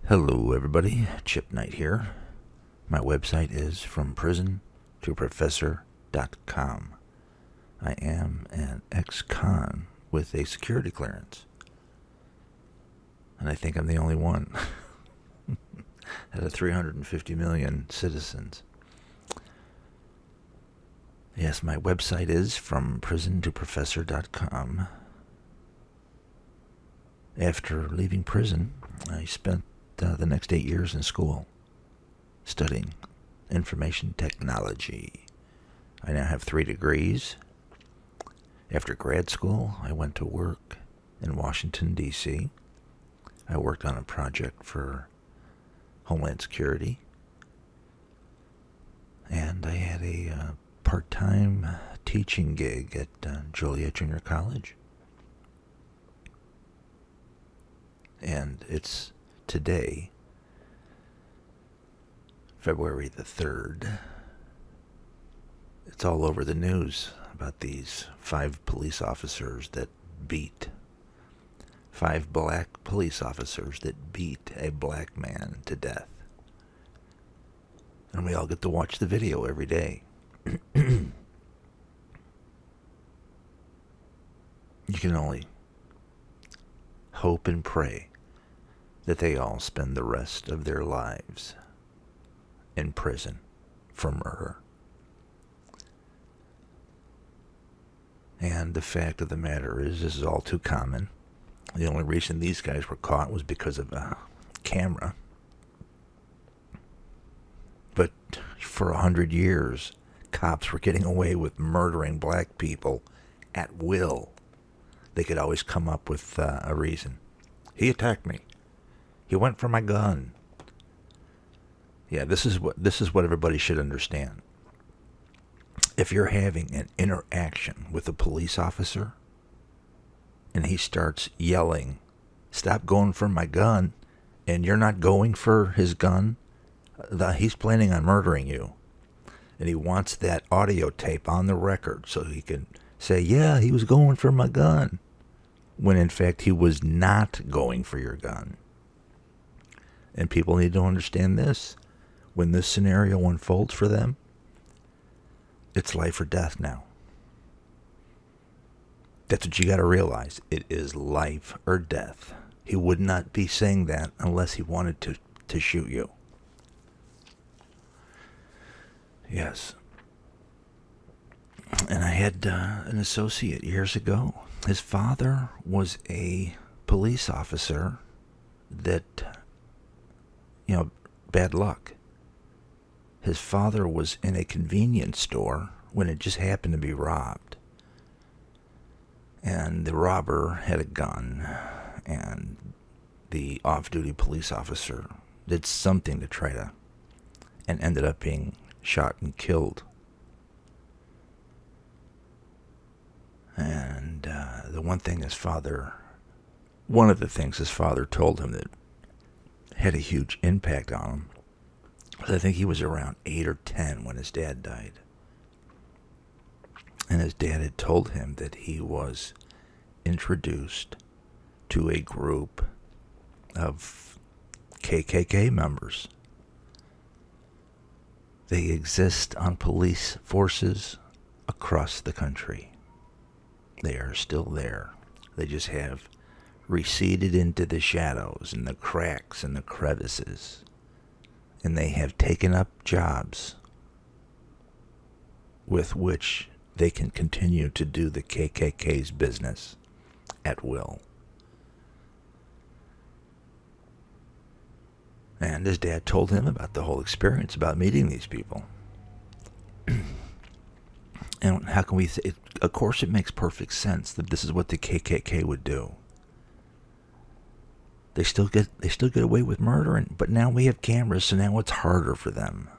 Hello, everybody. Chip Knight here. My website is FromPrisonToProfessor.com. I am an ex-con with a security clearance. And I think I'm the only one out of 350 million citizens. Yes, my website is FromPrisonToProfessor.com. After leaving prison, I spent the next 8 years in school studying information technology. I now have 3 degrees. After grad school, I went to work in Washington, D.C. I worked on a project for Homeland Security. And I had a part-time teaching gig at Joliet Junior College. And it's today, February the 3rd. It's all over the news about these 5 police officers that beat 5 black police officers that beat a black man to death. And we all get to watch the video every day. You can only hope and pray that they all spend the rest of their lives in prison for murder. And the fact of the matter is, this is all too common. The only reason these guys were caught was because of a camera. But for 100 years, cops were getting away with murdering black people at will. They could always come up with a reason. He attacked me. He went for my gun. Yeah, this is what everybody should understand. If you're having an interaction with a police officer and he starts yelling, "Stop going for my gun," and you're not going for his gun, he's planning on murdering you. And he wants that audio tape on the record so he can say, "Yeah, he was going for my gun," when in fact he was not going for your gun. And people need to understand this. When this scenario unfolds for them, it's life or death now. That's what you got to realize. It is life or death. He would not be saying that unless he wanted to shoot you. Yes. And I had an associate years ago. His father was a police officer that, bad luck. His father was in a convenience store when it just happened to be robbed. And the robber had a gun, and the off-duty police officer did something to try to, and ended up being shot and killed. And one of the things his father told him that had a huge impact on him was, I think he was around 8 or 10 when his dad died. And his dad had told him that he was introduced to a group of KKK members. They exist on police forces across the country. They are still there. They just have receded into the shadows and the cracks and the crevices. And they have taken up jobs with which they can continue to do the KKK's business at will. And his dad told him about the whole experience, about meeting these people. And how can we say, of course it makes perfect sense that this is what the KKK would do. They still get away with murdering, but now we have cameras, so now it's harder for them.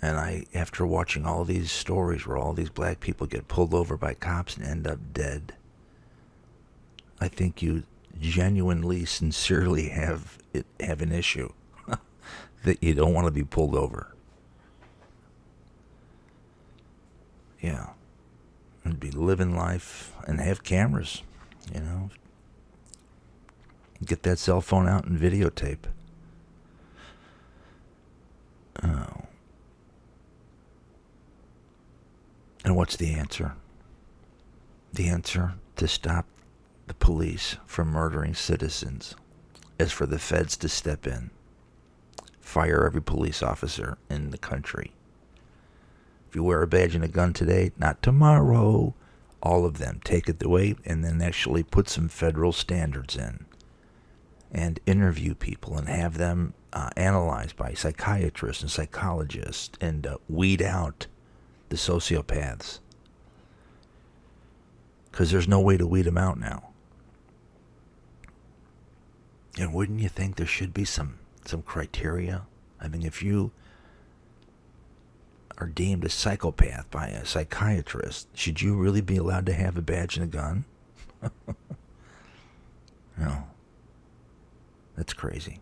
And after watching all these stories where all these black people get pulled over by cops and end up dead, I think you genuinely, sincerely have an issue that you don't want to be pulled over. Yeah. And be living life and have cameras, Get that cell phone out and videotape. Oh. And what's the answer? The answer to stop the police from murdering citizens is for the feds to step in. Fire every police officer in the country. If you wear a badge and a gun today, not tomorrow. All of them. Take it away and then actually put some federal standards in. And interview people and have them analyzed by psychiatrists and psychologists and weed out the sociopaths. Because there's no way to weed them out now. And wouldn't you think there should be some criteria? I mean, if you are deemed a psychopath by a psychiatrist, should you really be allowed to have a badge and a gun? No. That's crazy.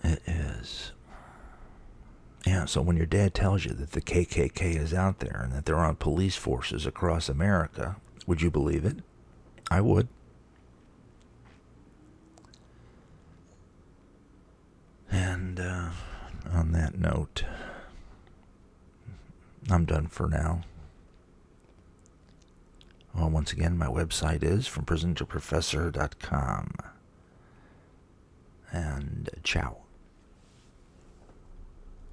It is. Yeah, so when your dad tells you that the KKK is out there and that they're on police forces across America, would you believe it? I would. And on that note, I'm done for now. Well, once again, my website is FromPrisonToProfessor.com. And ciao.